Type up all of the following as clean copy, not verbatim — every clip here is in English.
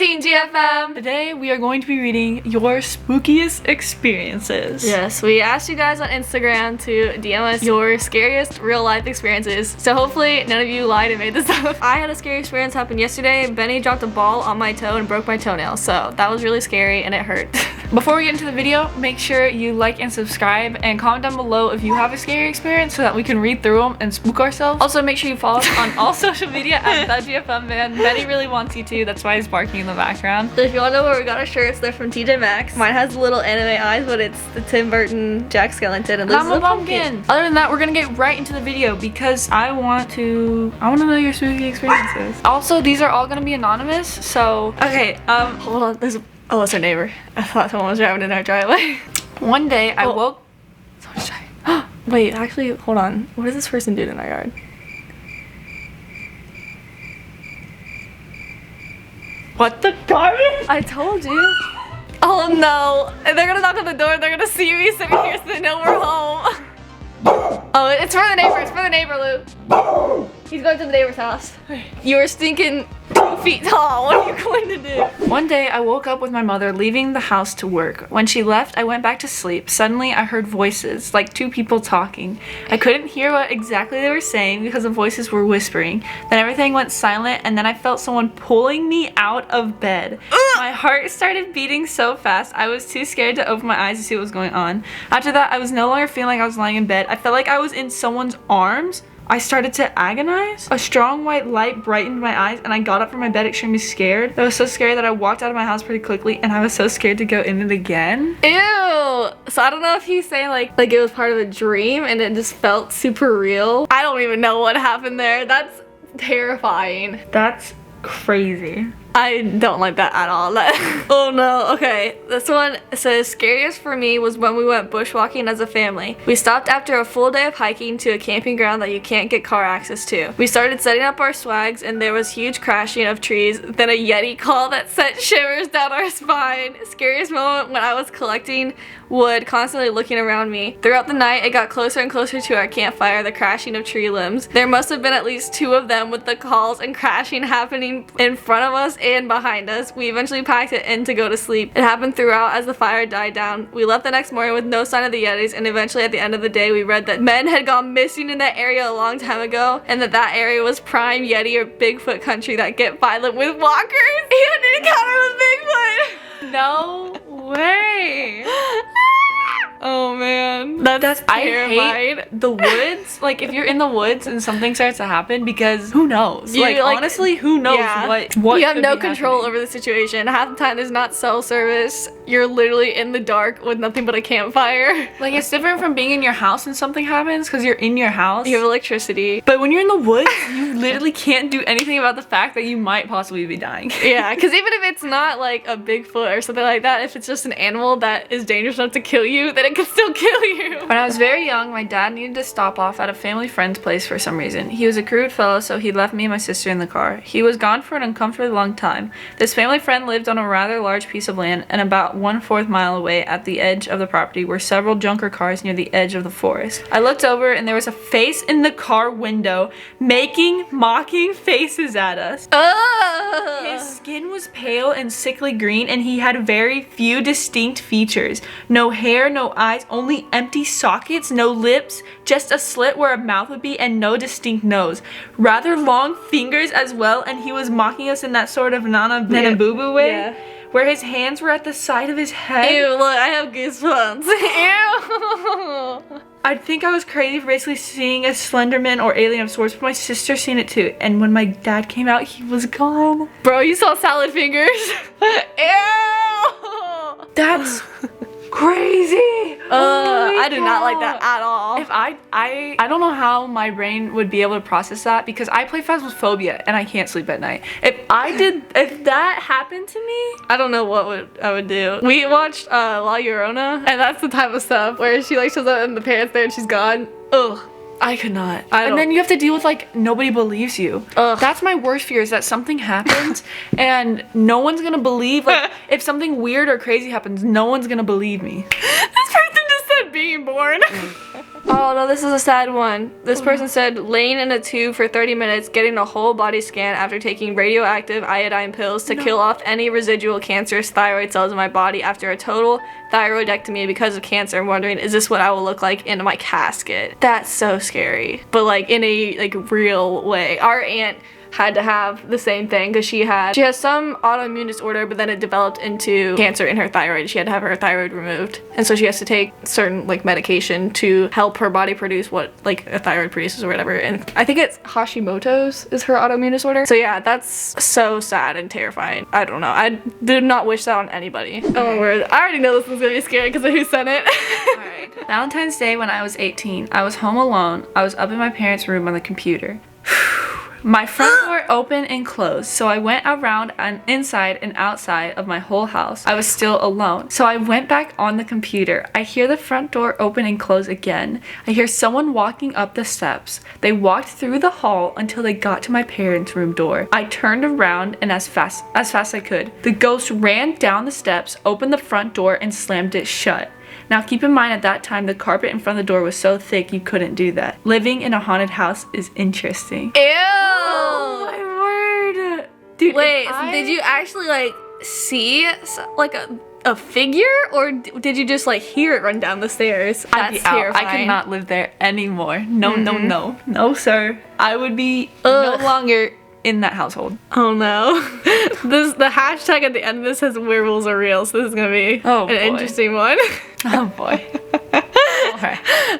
Teen GFM. Today we are going to be reading your spookiest experiences. Yes, we asked you guys on Instagram to DM us your scariest real life experiences. So hopefully none of you lied and made this up. I had a scary experience happen yesterday. Benny dropped a ball on my toe and broke my toenail. So that was really scary and it hurt. Before we get into the video, make sure you like and subscribe and comment down below if you have a scary experience so that we can read through them and spook ourselves. Also, make sure you follow us on all social media at the GFM man. Benny really wants you to. That's why he's barking in the background. So if you want to know where we got our shirts, they're from TJ Maxx. Mine has little anime eyes, but it's the Tim Burton Jack Skellington, and I'm a pumpkin. Other than that, we're gonna get right into the video because I want to know your spooky experiences. Also, these are all gonna be anonymous, so okay. Hold on. Oh, it's our neighbor. I thought someone was driving in our driveway. One day I woke. Someone's driving. Wait, actually, hold on. What is this person doing in our yard? What the garbage? I told you. Oh no. And they're gonna knock on the door and they're gonna see me sitting here so they know we're home. Oh, it's for the neighbor. It's for the neighbor, Luke. He's going to the neighbor's house. You were stinking 2 feet tall. What are you going to do? One day I woke up with my mother leaving the house to work. When she left, I went back to sleep. Suddenly I heard voices, like 2 people talking. I couldn't hear what exactly they were saying because the voices were whispering. Then everything went silent and then I felt someone pulling me out of bed. My heart started beating so fast I was too scared to open my eyes to see what was going on. After that, I was no longer feeling like I was lying in bed. I felt like I was in someone's arms. I started to agonize. A strong white light brightened my eyes and I got up from my bed extremely scared. I was so scared that I walked out of my house pretty quickly and I was so scared to go in it again. Ew! So I don't know if he's saying like it was part of a dream and it just felt super real. I don't even know what happened there. That's terrifying. That's crazy. I don't like that at all. Oh no. Okay, this one says scariest for me was when we went bushwalking as a family. We stopped after a full day of hiking to a camping ground that you can't get car access to. We started setting up our swags and there was huge crashing of trees, then a Yeti call that sent shivers down our spine. Scariest moment when I was collecting wood, constantly looking around me. Throughout the night, it got closer and closer to our campfire, the crashing of tree limbs. There must have been at least 2 of them with the calls and crashing happening in front of us and behind us. We eventually packed it in to go to sleep. It happened throughout as the fire died down. We left the next morning with no sign of the Yetis, and eventually at the end of the day we read that men had gone missing in that area a long time ago and that area was prime Yeti or Bigfoot country that get violent with walkers. He had an encounter with Bigfoot. No way. Oh man, that's I hate the woods. Like if you're in the woods and something starts to happen, because who knows? Like honestly, who knows what you have no control over the situation. Half the time there's not cell service. You're literally in the dark with nothing but a campfire. Like it's different from being in your house and something happens because you're in your house. You have electricity. But when you're in the woods, you literally can't do anything about the fact that you might possibly be dying. Yeah, because even if it's not like a Bigfoot or something like that, if it's just an animal that is dangerous enough to kill you, then it can still kill you. When I was very young, my dad needed to stop off at a family friend's place for some reason. He was a crude fellow, so he left me and my sister in the car. He was gone for an uncomfortably long time. This family friend lived on a rather large piece of land, and about 1/4 mile away at the edge of the property were several junker cars near the edge of the forest. I looked over and there was a face in the car window making mocking faces at us. His skin was pale and sickly green and he had very few distinct features. No hair, no eyes, only empty sockets, no lips, just a slit where a mouth would be and no distinct nose. Rather long fingers as well, and he was mocking us in that sort of Nana Boo Boo way. Yeah. Where his hands were at the side of his head. Ew, look, I have goosebumps. Ew. I think I was crazy for basically seeing a Slenderman or alien of sorts, but my sister seen it too. And when my dad came out, he was gone. Bro, you saw salad fingers? Ew. That's crazy. I do not like that at all. If I don't know how my brain would be able to process that because I play Phasmophobia and I can't sleep at night. If that happened to me, I don't know what I would do. We watched La Llorona, and that's the type of stuff where she like shows up and the parents there and she's gone. Ugh. I could not. And then you have to deal with like nobody believes you. Ugh. That's my worst fear, is that something happens and no one's gonna believe. Like if something weird or crazy happens, no one's gonna believe me. This person just said being born. Oh no, this is a sad one. This person said laying in a tube for 30 minutes, getting a whole body scan after taking radioactive iodine pills to kill off any residual cancerous thyroid cells in my body after a total thyroidectomy because of cancer. I'm wondering, is this what I will look like in my casket? That's so scary. But like in a like real way. Our aunt had to have the same thing because she has some autoimmune disorder, but then it developed into cancer in her thyroid. She had to have her thyroid removed, and so she has to take certain like medication to help her body produce what like a thyroid produces or whatever. And I think it's Hashimoto's is her autoimmune disorder. So yeah, that's so sad and terrifying. I don't know, I did not wish that on anybody. Oh my word, I already know this one's gonna be scary because of who sent it. Alright. Valentine's Day when I was 18. I was home alone. I was up in my parents' room on the computer. My front door opened and closed, so I went around and inside and outside of my whole house. I was still alone, so I went back on the computer. I hear the front door open and close again. I hear someone walking up the steps. They walked through the hall until they got to my parents' room door. I turned around and as fast as I could. The ghost ran down the steps, opened the front door, and slammed it shut. Now keep in mind at that time the carpet in front of the door was so thick you couldn't do that. Living in a haunted house is interesting. Ew! Oh my word! Dude, wait, so did you actually like see like a figure, or did you just like hear it run down the stairs? I'd be out. I could not live there anymore. No, no, no, sir. I would be no longer in that household. Oh no. The hashtag at the end of this says werewolves are real, so this is gonna be an interesting one. Oh boy.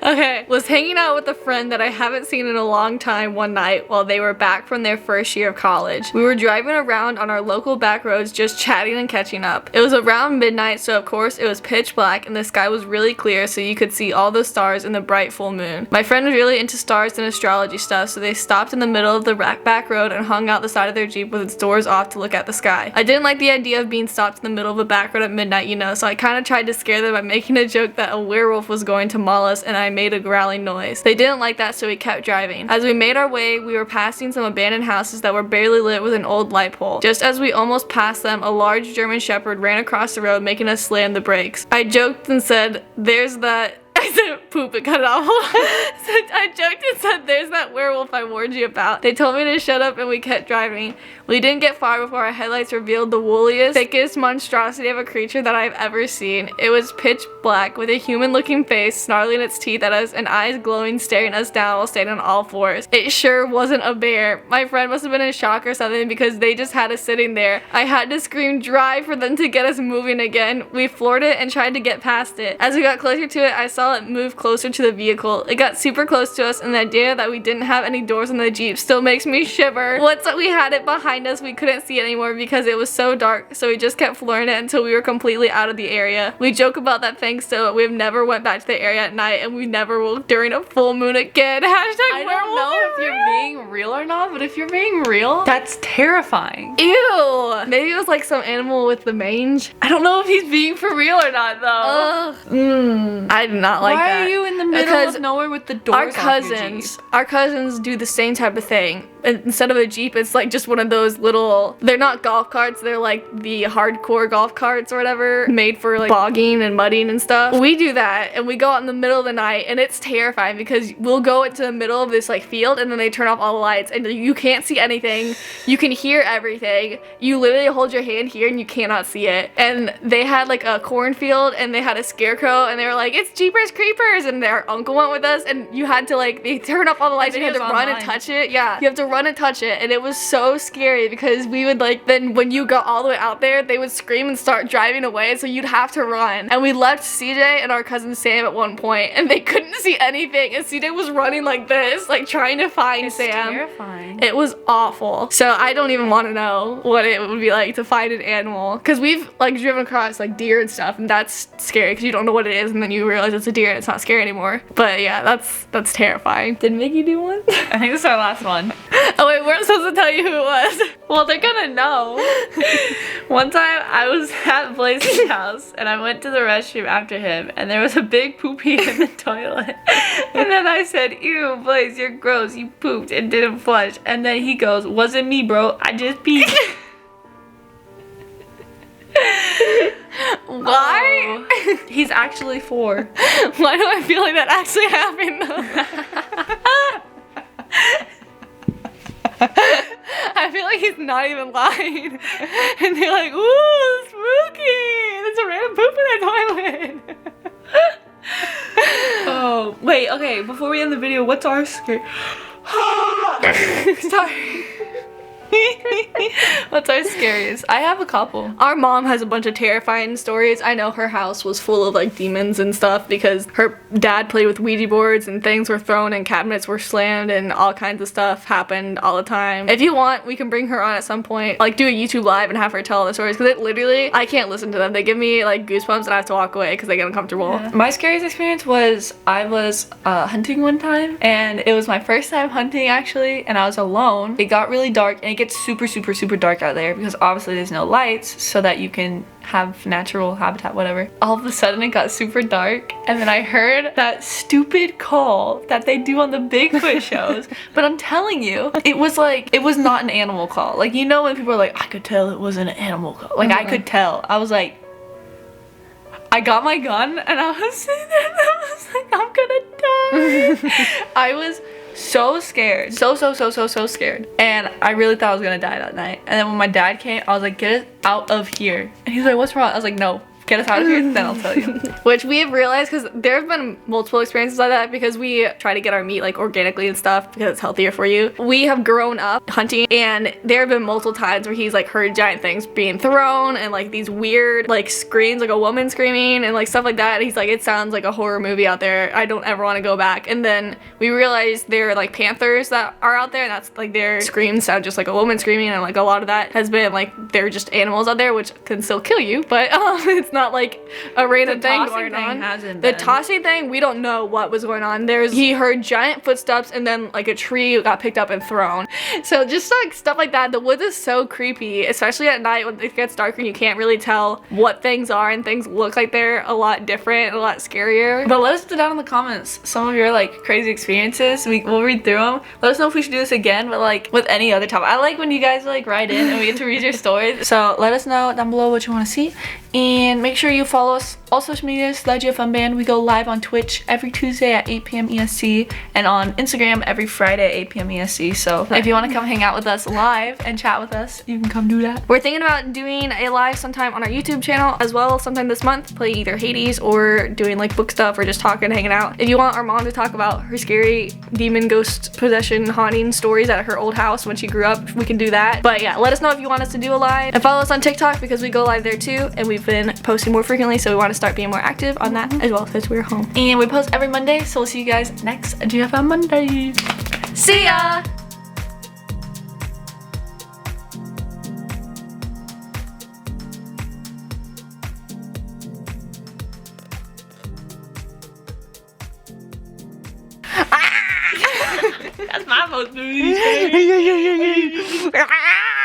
Okay, was hanging out with a friend that I haven't seen in a long time one night while they were back from their first year of college. We were driving around on our local back roads just chatting and catching up. It was around midnight, so of course it was pitch black and the sky was really clear, so you could see all the stars in the bright full moon. My friend was really into stars and astrology stuff, so they stopped in the middle of the back road and hung out the side of their Jeep with its doors off to look at the sky. I didn't like the idea of being stopped in the middle of a back road at midnight, you know, so I kind of tried to scare them by making a joke that a werewolf was going to maul us, and I made a growling noise. They didn't like that, so we kept driving. As we made our way, we were passing some abandoned houses that were barely lit with an old light pole. Just as we almost passed them, a large German shepherd ran across the road, making us slam the brakes. I joked and said, "There's that..." I said poop and cut it off. So I joked and said, "There's that werewolf I warned you about." They told me to shut up and we kept driving. We didn't get far before our headlights revealed the woolliest, thickest monstrosity of a creature that I've ever seen. It was pitch black with a human-looking face, snarling its teeth at us and eyes glowing, staring us down while standing on all fours. It sure wasn't a bear. My friend must have been in shock or something because they just had us sitting there. I had to scream drive for them to get us moving again. We floored it and tried to get past it. As we got closer to it, I saw it move closer to the vehicle. It got super close to us, and the idea that we didn't have any doors on the Jeep still makes me shiver. Once we had it behind us, we couldn't see it anymore because it was so dark, so we just kept flooring it until we were completely out of the area. We joke about that thing still, but we've never went back to the area at night, and we never will during a full moon again. Hashtag I don't know if you're being real or not, but if you're being real, that's terrifying. Ew! Maybe it was like some animal with the mange. I don't know if he's being for real or not though. Ugh. I do not like that. Why are you in the middle of nowhere with the doors off your Jeep? Our cousins do the same type of thing. Instead of a Jeep, it's like just one of those little, they're not golf carts, they're like the hardcore golf carts or whatever, made for like bogging and mudding and stuff. We do that and we go out in the middle of the night, and it's terrifying because we'll go into the middle of this like field and then they turn off all the lights and you can't see anything. You can hear everything. You literally hold your hand here and you cannot see it. And they had like a cornfield and they had a scarecrow and they were like, "It's Jeepers Creepers," and their uncle went with us and you had to like, they turned off all the lights and you had to run and touch it. Yeah, you have to run and touch it, and it was so scary because we would like, then when you got all the way out there, they would scream and start driving away, so you'd have to run. And we left CJ and our cousin Sam at one point, and they couldn't see anything, and CJ was running like this, like trying to find Sam. Terrifying. It was awful. So I don't even want to know what it would be like to find an animal, because we've like driven across like deer and stuff, and that's scary because you don't know what it is, and then you realize it's a deer and it's not scary anymore. But yeah, that's terrifying. Did Mickey do one? I think this is our last one. Oh wait, we're supposed to tell you who it was. Well, they're gonna know. One time I was at Blaze's house and I went to the restroom after him, and there was a big poopy in the toilet. And then I said, "Ew, Blaze, you're gross. You pooped and didn't flush." And then he goes, "Wasn't me, bro. I just peed." Why? Wait. He's actually 4. Why do I feel like that actually happened? I feel like he's not even lying. And they're like, ooh, spooky. There's a random poop in the toilet. Oh, wait, okay, before we end the video, what's our scare? Sorry. What's our scariest? I have a couple. Our mom has a bunch of terrifying stories. I know her house was full of like demons and stuff because her dad played with Ouija boards and things were thrown and cabinets were slammed and all kinds of stuff happened all the time. If you want, we can bring her on at some point, like do a YouTube live and have her tell the stories, because it literally, I can't listen to them. They give me like goosebumps and I have to walk away because they get uncomfortable. Yeah. My scariest experience was I was hunting one time, and it was my first time hunting actually, and I was alone. It got really dark, and it gets super dark out there because obviously there's no lights so that you can have natural habitat, whatever. All of a sudden it got super dark, and then I heard that stupid call that they do on the Bigfoot shows. But I'm telling you, it was like, it was not an animal call. Like, you know when people are like, I could tell it wasn't an animal call. Like, I could tell. I was like, I got my gun and I was sitting there and I was like, I'm gonna die. I was so scared. So scared. And I really thought I was gonna die that night. And then when my dad came, I was like, get us out of here. And he's like, what's wrong? I was like, no, get us out of here, then I'll tell you. Which we have realized, because there have been multiple experiences like that, because we try to get our meat like organically and stuff because it's healthier for you. We have grown up hunting, and there have been multiple times where he's like heard giant things being thrown and like these weird like screams, like a woman screaming and like stuff like that. And he's like, it sounds like a horror movie out there. I don't ever want to go back. And then we realized there are like panthers that are out there, and that's like their screams sound just like a woman screaming, and like a lot of that has been like they're just animals out there, which can still kill you, but it's not like a random thing going on. The tossing thing, we don't know what was going on. He heard giant footsteps, and then like a tree got picked up and thrown. So just like stuff like that. The woods is so creepy, especially at night when it gets darker and you can't really tell what things are, and things look like they're a lot different, a lot scarier. But let us know down in the comments some of your like crazy experiences. We'll read through them. Let us know if we should do this again, but like with any other topic. I like when you guys like write in and we get to read your stories. So let us know down below what you want to see, and make sure you follow us all social media, /GFM Band. We go live on Twitch every Tuesday at 8 p.m. EST, and on Instagram every Friday at 8 p.m. EST. So if you want to come hang out with us live and chat with us, you can come do that. We're thinking about doing a live sometime on our YouTube channel as well, sometime this month, playing either Hades or doing like book stuff or just talking, hanging out. If you want our mom to talk about her scary demon, ghost, possession, haunting stories at her old house when she grew up, we can do that. But yeah, let us know if you want us to do a live, and follow us on TikTok because we go live there too, and we've been posting more frequently, so we want to start being more active on that as well since we're home. And we post every Monday, so we'll see you guys next GFM Monday. See ya! That's my most movie.